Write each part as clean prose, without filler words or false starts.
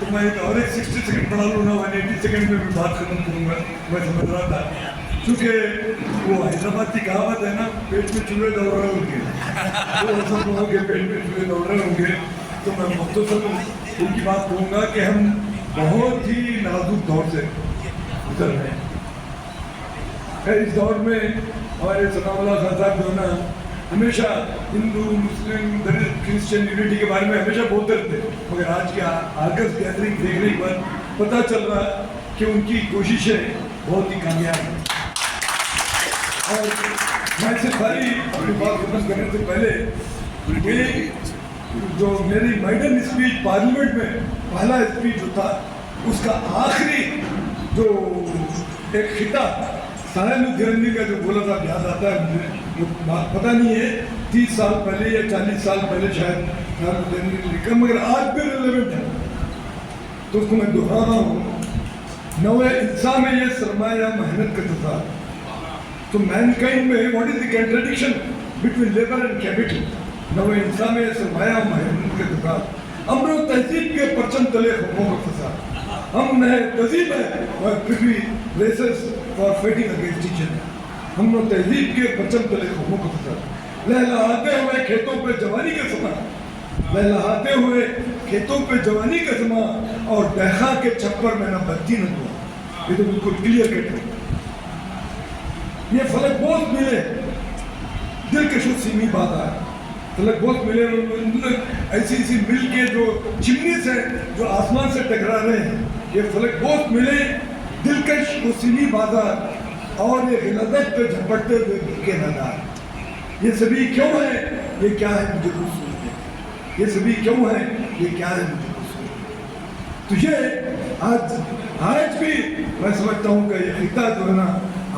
तो मैं और एक 60 सेकंड बढ़ा लूँ ना, 180 सेकंड में मैं बात खत्म करूँगा। मैं समझ रहा था क्योंकि वो हैदराबाद की कहावत है ना, पेट में चूहे दौड़ रहे होंगे, तो सब लोगों के पेट में चूहे दौड़ रहे होंगे। तो मैं मुख्तसर उनकी बात कहूँगा कि हम बहुत ही नाजुक दौर से गुजर रहे हैं। इस दौर में हमारे सनाउल्लाह खान साहब जो है ना, हमेशा हिंदू मुस्लिम दलित क्रिश्चियन यूनिटी के बारे में हमेशा बोलते रहते, मगर आज की आगस्ट गैदरिंग देखने के बाद पता चल रहा कि उनकी कोशिशें बहुत ही कामयाब हैं। और मैं से सारी अपनी बात खत्म करने से पहले मेरी जो मेरी माइडन स्पीच पार्लियामेंट में पहला स्पीच जो था, उसका आखिरी जो एक खिताब साहिल का जो बोला था याद आता है मुझे। वो बात पता नहीं है 30 साल पहले या 40 साल पहले शायद साहिल ने लिखा, मगर आज भी रिलेवेंट है, तो उसको मैं दोहरा रहा हूँ। नवे इंसान में ये सरमाया मेहनत का था, तो मैनकाइंड में what is the contradiction between labour and capital. नवे इंसान में सरमाया मेहनत का था, अमरो तहजीब के परचम तले हुक्मों का फसा, हम नए तहजीब है और फिर भी races for fighting against each other. हम लोग तहजीब के परचम तले हुक्मों का फसा, लहलहाते हुए खेतों पे जवानी का समा, लहलहाते हुए खेतों पे जवानी का समा, और दहखा के छप्पर में ना बत्ती न हुआ। ये तो बिल्कुल क्लियर कट है। ये फलक बहुत मिले, दिल के शुद्ध सीमी बात है, फलक बहुत मिले, ऐसी ऐसी मिल के जो चिमनी से जो आसमान से टकरा रहे हैं, ये फलक बहुत मिले, दिलकश सीमी बाजार, और ये गिलादत पे झपटते हुए के नदार। ये सभी क्यों है, ये क्या है मुझे कुछ सोचते, ये सभी क्यों है, ये क्या है मुझे कुछ सोचते। तो ये आज भी मैं समझता हूँ कि ये खिता जो है ना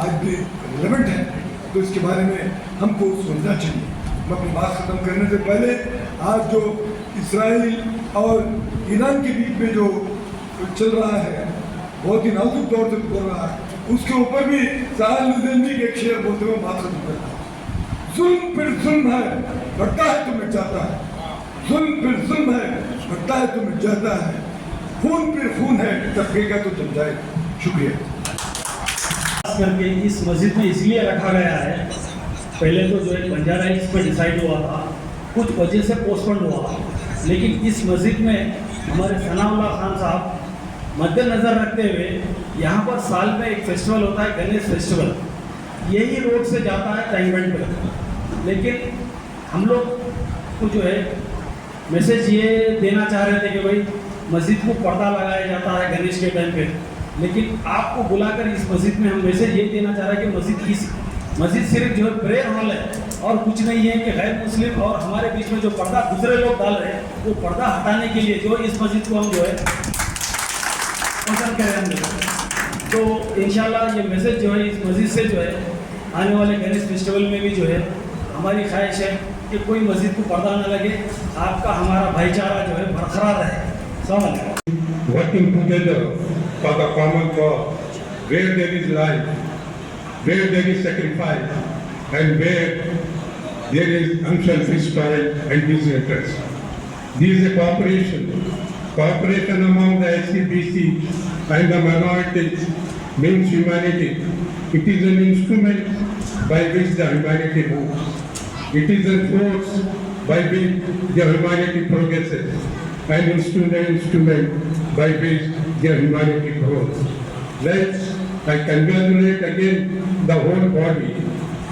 आज भी रिलेवेंट है, तो इसके बारे में हमको सोचना चाहिए। मैं अपनी बात खत्म करने से पहले आज जो इसराइल और ईरान के बीच में जो चल रहा है, बहुत ही नाजुक दौर से गुजर रहा है, उसके ऊपर भी साहिल के एक शेर बोलते हुए बात खत्म करता है। जुल्म फिर जुल्म है, बढ़ता है तो मिट जाता है, जुल्म फिर जुल्म है, बढ़ता है तो मिट जाता है, खून फिर खून है, तकरीका तो जम जाएगा। शुक्रिया। खास करके इस मस्जिद में इसलिए रखा गया है, पहले तो जो है बंजारा हिल्स पर डिसाइड हुआ था, कुछ वजह से पोस्टपोन हुआ, लेकिन इस मस्जिद में हमारे सनाउल्लाह खान साहब मद्देनज़र रखते हुए यहाँ पर साल में एक फेस्टिवल होता है, गणेश फेस्टिवल, यही रोड से जाता है टाइमबेंड पर। लेकिन हम लोग को जो है मैसेज ये देना चाह रहे थे कि भाई मस्जिद को पर्दा लगाया जाता है गणेश के टाइम पे, लेकिन आपको बुलाकर इस मस्जिद में हम मैसेज ये देना चाह रहे हैं कि मस्जिद सिर्फ जो है प्रेयर हॉल है और कुछ नहीं है, कि गैर मुस्लिम और हमारे बीच में जो पर्दा दूसरे लोग डाल रहे हैं, वो पर्दा हटाने के लिए जो इस मस्जिद को हम जो है पसंद करें। तो इंशाल्लाह ये मैसेज जो है इस मस्जिद से जो है आने वाले गणेश फेस्टिवल में भी जो है हमारी ख्वाहिश है कि कोई मस्जिद को पर्दा न लगे, आपका हमारा भाईचारा जो है बरकरार रहे। Working together for the common cause, where there is life, where there is sacrifice, and where there is unselfish toil and disinterest. This is a cooperation among the SCBC and the minorities means humanity. It is an instrument by which the humanity moves. It is a force by which the humanity progresses, and instrument by which the humanity grows. I congratulate again the whole body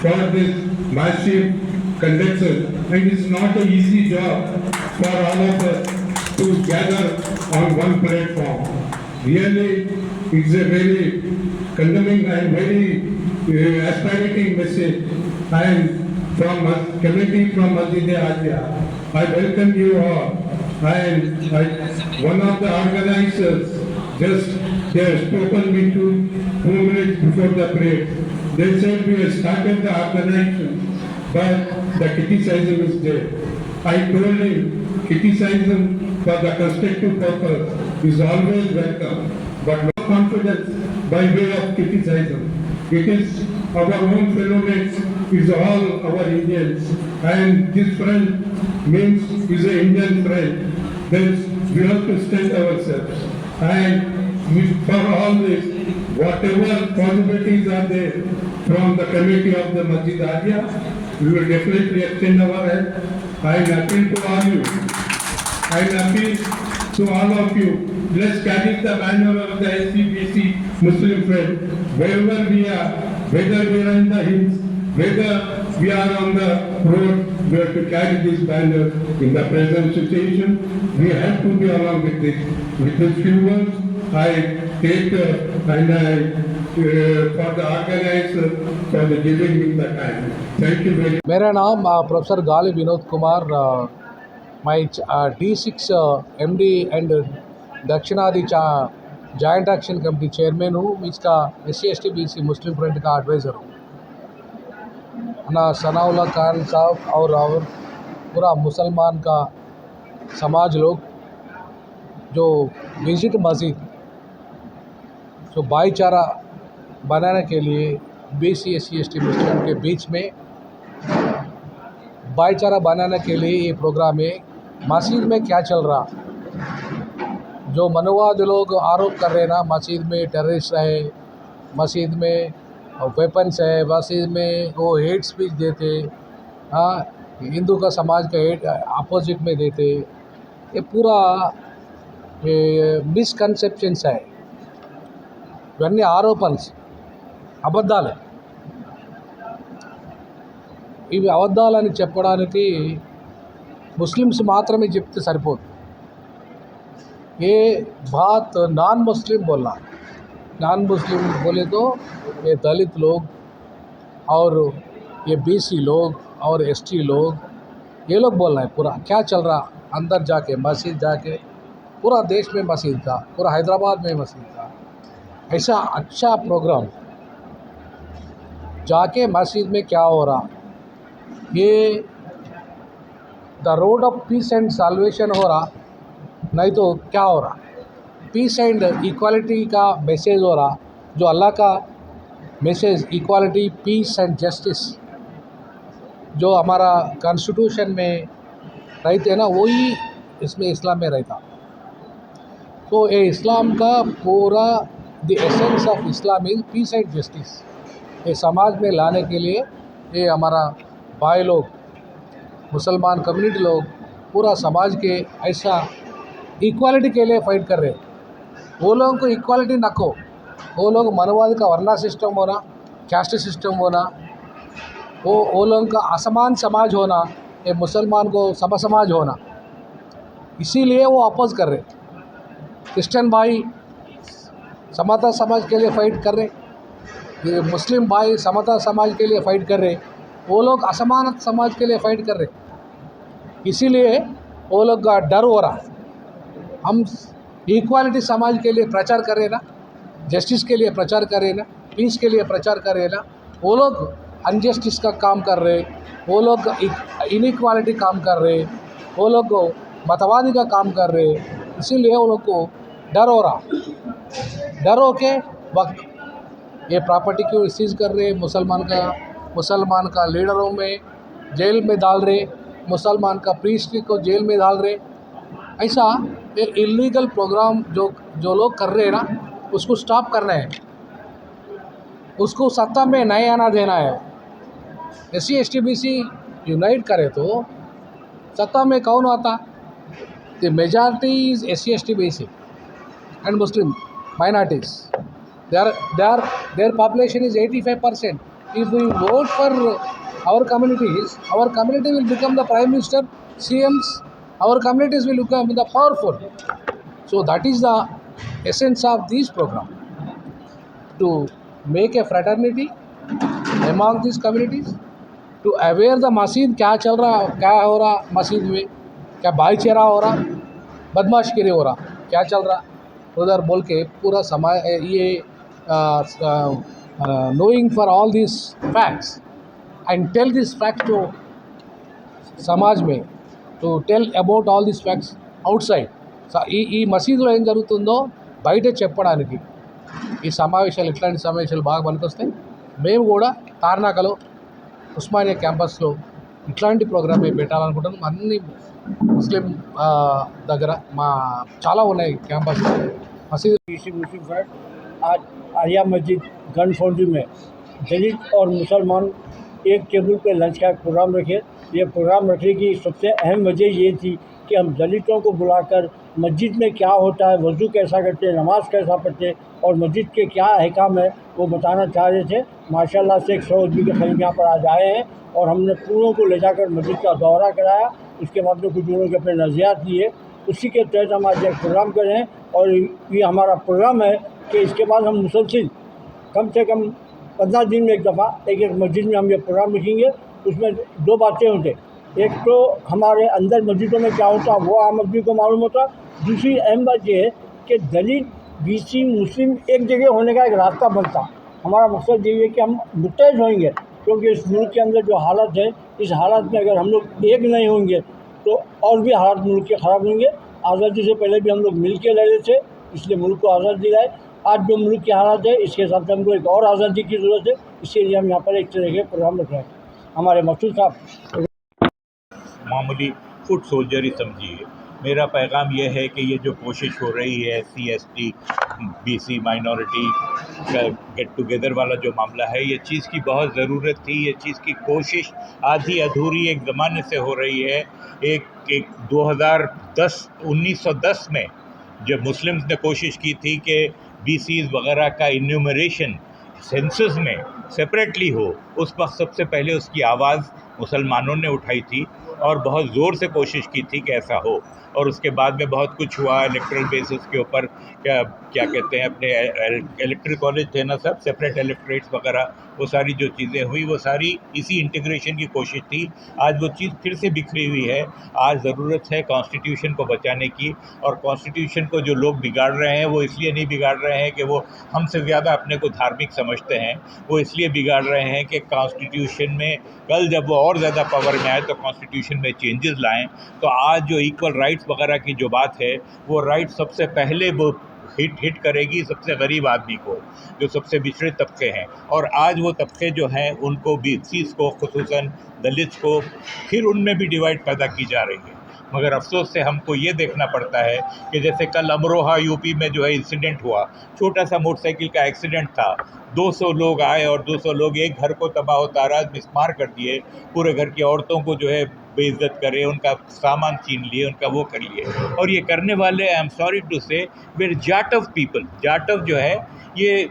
for this massive conduction, and it's not an easy job for all of us to gather on one platform. Really, it's a very condemning and very aspirating message. And from committee from Masjid Azia, I welcome you all. And one of the organizers they have spoken me 2 minutes before the prayer. They said we have started the organization, but the criticism is there. I told him criticism for the constructive purpose is always welcome, but no confidence by way of criticism. It is our own fellow mates, is all our Indians, and this friend means is an Indian friend. There is we have to stand ourselves. And for all this, whatever possibilities are there from the committee of the Masjid Alia, we will definitely extend our help. I appeal to all you. I appeal to all of you. Let's carry the banner of the SCBC Muslim friend wherever we are, whether we are in the hills, whether we are on the road, we have to carry this banner in the present situation. We have to be along with this. With these few words, I take and I for the organizer for the giving me the time. Thank you very much. मेरा नाम professor गाली विनोद कुमार, मैं D6 MD and दक्षिणादि joint action committee chairman हूँ। इसका SC/ST BC Muslim front का adviser हूँ। ना सनाउल्लाह खान साहब और पूरा मुसलमान का समाज लोग जो विजिट मस्जिद जो भाईचारा बनाने के लिए BC SC/ST मुस्लिम के बीच में भाईचारा बनाने के लिए ये प्रोग्राम है। मस्जिद में क्या चल रहा, जो मनोवाद लोग आरोप कर रहे हैं ना, मस्जिद में टेररिस्ट है, मस्जिद में वेपन्स है, मस्जिद में वो हेट स्पीच देते, हाँ हिंदू का समाज का हेट अपोजिट में देते, ये पूरा మిస్కన్సెప్షన్స్ है। ఇవన్నీ ఆరోపణలు, అబద్ధాలే। ఇవి అబద్ధాలని చెప్పడానికి ముస్లిమ్స్ మాత్రమే చెప్తే సరిపోదు। ये बात नॉन मुस्लिम बोलना, नॉन मुस्लिम बोले तो ये दलित लोग और ये BC लोग और ST लोग, ये लोग बोलना है पूरा क्या चल रहा अंदर जाके, मस्जिद जाके, पूरा देश में मस्जिद था, पूरा हैदराबाद में मस्जिद था। ऐसा अच्छा प्रोग्राम जाके मस्जिद में क्या हो रहा, ये the road of peace and salvation हो रहा, नहीं तो क्या हो रहा, पीस एंड इक्वालिटी का मैसेज हो रहा, जो अल्लाह का message equality peace and justice जो हमारा कॉन्स्टिट्यूशन में रहते हैं ना, वही इसमें इस्लाम में रहता। तो ये इस्लाम का पूरा the essence of Islam is piece and justice. ये समाज में लाने के लिए ये हमारा भाई लोग, मुसलमान कम्युनिटी लोग, पूरा समाज के ऐसा इक्वालिटी के लिए फाइट कर रहे हैं। वो लोगों को इक्वालिटी न को, वो लोग मनोवाद का वर्ना सिस्टम होना, कास्ट सिस्टम होना, वो लोगों का असमान समाज होना, ये मुसलमान को सम समाज होना, इसीलिए वो अपोज कर रहे। क्रिश्चियन भाई समता समाज के लिए फ़ाइट कर रहे, ये मुस्लिम भाई समता समाज के लिए फ़ाइट कर रहे, वो लोग असमान समाज के लिए फ़ाइट कर रहे। इसीलिए वो लोग का डर हो रहा। हम इक्वालिटी समाज के लिए प्रचार कर रहे ना, जस्टिस के लिए प्रचार कर रहे ना, पीस के लिए प्रचार कर रहे ना, वो लोग अनजस्टिस का काम कर रहे, वो लोग इनइक्वालिटी काम कर रहे, वो लोग मतवादी का काम कर रहे। इसीलिए वो लोग को डर हो रहा। डर हो के वक्त ये प्रॉपर्टी को सीज कर रहे, मुसलमान का लीडरों में जेल में डाल रहे, मुसलमान का प्रीस्ट को जेल में डाल रहे। ऐसा ये इलीगल प्रोग्राम जो लोग कर रहे हैं ना, उसको स्टॉप करना है, उसको सत्ता में नहीं आना देना है। SC/ST BC यूनाइट करे तो सत्ता में कौन आता? The majority is SC/ST BC and Muslim minorities. Their population is 85%. If we vote for our communities, our community will become the Prime Minister, CMs, our communities will become the powerful. So that is the essence of this program, to make a fraternity among these communities, to aware the मस्जिद क्या चल रहा, क्या हो रहा मस्जिद में, क्या भाईचारा हो रहा, बदमाशगिरी हो रहा, क्या चल रहा उधर बोल के पूरा समाज ये knowing for all these facts and tell these facts to समाज में, to tell about all these facts outside. ఈ మసీదులో ఏం జరుగుతుందో బయట చెప్పడానికి ఈ సమావేశాలు, ఇట్లాంటి సమావేశాలు బాగా పనికొస్తాయి। మేము కూడా తార్నాకలో ఉస్మానియా క్యాంపస్లో ఇట్లాంటి ప్రోగ్రామ్ పెట్టాలనుకుంటున్నాం। అన్ని ముస్లిం దగ్గర మా చాలా ఉన్నాయి క్యాంపస్ మసీదు पीसी मुस्लिम फ्रंट आज आर्या मस्जिद गन फाउंड्री में दलित और मुसलमान एक टेबल पे लंच का प्रोग्राम रखे। ये प्रोग्राम रखने की सबसे अहम वजह ये थी कि हम दलितों को बुलाकर मस्जिद में क्या होता है, वज़ू कैसा करते हैं, नमाज कैसा पढ़ते हैं और मस्जिद के क्या अहकाम है वो बताना चाह रहे थे। माशाल्लाह से 100 आदमी के करीब यहाँ पर आज आए हैं और हमने पूरों को ले जाकर मस्जिद का दौरा कराया। उसके बाद में कुछ लोगों के अपने नज़रियात दिए, उसी के तहत हम आज एक प्रोग्राम कर रहे हैं। और ये हमारा प्रोग्राम है कि इसके बाद हम मुसलसिल कम से कम 15 दिन में एक दफ़ा एक मस्जिद में हम ये प्रोग्राम रखेंगे। उसमें 2 बातें होते, एक तो हमारे अंदर मस्जिदों में क्या होता वो आम आदमी को मालूम होता। दूसरी अहम बात ये है कि दलित बीसी मुस्लिम एक जगह होने का एक रास्ता बनता। हमारा मकसद यही है कि हम मुत्तहद होंगे, क्योंकि इस मुल्क के अंदर जो हालत है, इस हालत में अगर हम लोग एक नहीं होंगे तो और भी हालात मुल्क के ख़राब होंगे। आज़ादी से पहले भी हम लोग मिल के रहे थे, इसलिए मुल्क को आज़ादी दिलाए। आज जो मुल्क की हालत है इसके हिसाब से हमको एक और आज़ादी की ज़रूरत है, इसीलिए हम यहाँ पर एक तरह के प्रोग्राम रख रहे हैं। हमारे मकसूद साहब मामूली फुट सोल्जर ही समझिए। मेरा पैगाम यह है कि ये जो कोशिश हो रही है SC ST BC माइनॉरिटी का गेट टुगेदर वाला जो मामला है, ये चीज़ की बहुत ज़रूरत थी। ये चीज़ की कोशिश आधी अधूरी एक ज़माने से हो रही है। एक 1910 में जब मुस्लिम्स ने कोशिश की थी कि BCs वगैरह का इन्यूमरेशन सेंसस में सेपरेटली हो, उस वक्त सबसे पहले उसकी आवाज़ मुसलमानों ने उठाई थी और बहुत ज़ोर से कोशिश की थी कि ऐसा हो। और उसके बाद में बहुत कुछ हुआ इलेक्ट्रल बेसिस के ऊपर, क्या कहते हैं, अपने इलेक्ट्रल कॉलेज थे ना सब, सेपरेट इलेक्ट्रेट्स वगैरह, वो सारी जो चीज़ें हुई वो सारी इसी इंटीग्रेशन की कोशिश थी। आज वो चीज़ फिर से बिखरी हुई है। आज ज़रूरत है कॉन्स्टिट्यूशन को बचाने की, और कॉन्स्टिट्यूशन को जो लोग बिगाड़ रहे हैं वो इसलिए नहीं बिगाड़ रहे हैं कि वो हमसे ज़्यादा अपने को धार्मिक समझते हैं, वो इसलिए बिगाड़ रहे हैं कि कॉन्स्टिट्यूशन में कल जब वो और ज़्यादा पावर में आए तो कॉन्स्टिट्यूशन में चेंजेस लाएं। तो आज जो इक्वल राइट्स वगैरह की जो बात है, वो राइट सबसे पहले वो हिट करेगी सबसे गरीब आदमी को, जो सबसे पिछड़े तबके हैं। और आज वो तबके जो हैं उनको BCs को, खुसूसन दलित को, फिर उनमें भी डिवाइड पैदा की जा रही है। मगर अफसोस से हमको ये देखना पड़ता है कि जैसे कल अमरोहा UP में जो है इंसिडेंट हुआ, छोटा सा मोटरसाइकिल का एक्सीडेंट था, 200 लोग आए और 200 लोग एक घर को तबाह उतारा, मिसमार कर दिए, पूरे घर की औरतों को जो है बेइज्जत करे, उनका सामान छीन लिए, उनका वो कर लिए। और ये करने वाले, आई एम सॉरी टू से, वेर जाटव पीपल। जाटव जो है ये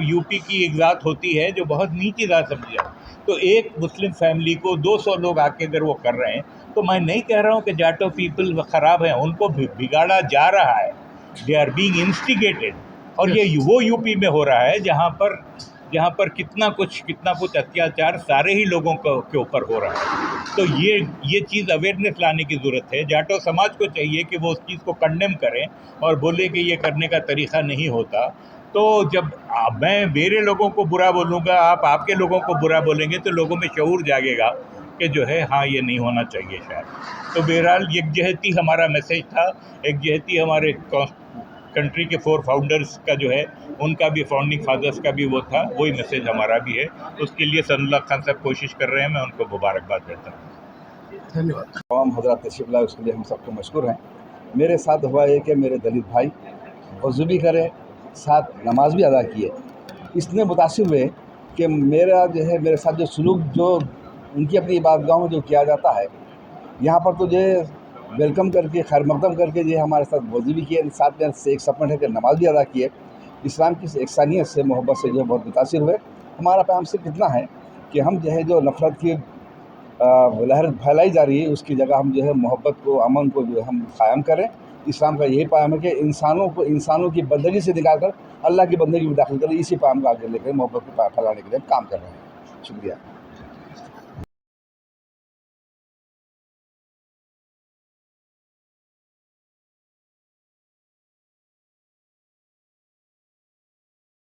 UP की एक ज़ात होती है जो बहुत नीची ज़ात समझी जाए। तो एक मुस्लिम फैमिली को 200 लोग आके अगर वो कर रहे हैं, तो मैं नहीं कह रहा हूँ कि जाटव पीपल ख़राब हैं, उनको बिगाड़ा जा रहा है, दे आर बीइंग इंस्टिगेटेड। और ये वो UP में हो रहा है जहाँ पर कितना कुछ अत्याचार सारे ही लोगों के ऊपर हो रहा है। तो ये चीज़ अवेयरनेस लाने की ज़रूरत है। जाटो समाज को चाहिए कि वो उस चीज़ को कंडेम करें और बोले कि ये करने का तरीक़ा नहीं होता। तो जब मैं मेरे लोगों को बुरा बोलूँगा, आप आपके लोगों को बुरा बोलेंगे, तो लोगों में शऊर जागेगा कि जो है हाँ ये नहीं होना चाहिए शायद। तो बहरहाल यकजहती हमारा मैसेज था, यकजहती हमारे कंट्री के 4 फाउंडर्स का जो है, उनका भी, फाउंडिंग फादर्स का भी वो था, वही मैसेज हमारा भी है। उसके लिए सनउल्लाह खान साहब कोशिश कर रहे हैं, मैं उनको मुबारकबाद देता हूँ। धन्यवाद। तमाम हज़रात तशरीफ़ लाए, उसके लिए हम सबको मशकूर हैं। मेरे साथ हुआ है कि मेरे दलित भाई वज़ू भी करें, साथ नमाज भी अदा किए। इसने मुतासिर हुए कि मेरा जो है, मेरे साथ जो सलूक जो उनकी अपनी इबादतगाहों में जो किया जाता है, यहाँ पर तो जो वेलकम करके, खैर मकदम करके जो हमारे साथ वज़ू भी किए, साथ में से एक सपना है कि नमाज भी अदा किए। इस्लाम की एकसानियत से, मोहब्बत से जो है बहुत मुतासिर हुए। हमारा पैगाम सिर्फ इतना है कि हम जो है, जो नफ़रत की लहर फैलाई जा रही है, उसकी जगह हम जो है मोहब्बत को, अमन को जो है हम कायम करें। इस्लाम का यही पैगाम है कि इंसानों की बंदगी से निकाल कर अल्लाह की बंदगी में दाखिल करें। इसी पैगाम को आगे लेकर मोहब्बत को फैलाने के लिए हम काम कर रहे हैं। शुक्रिया।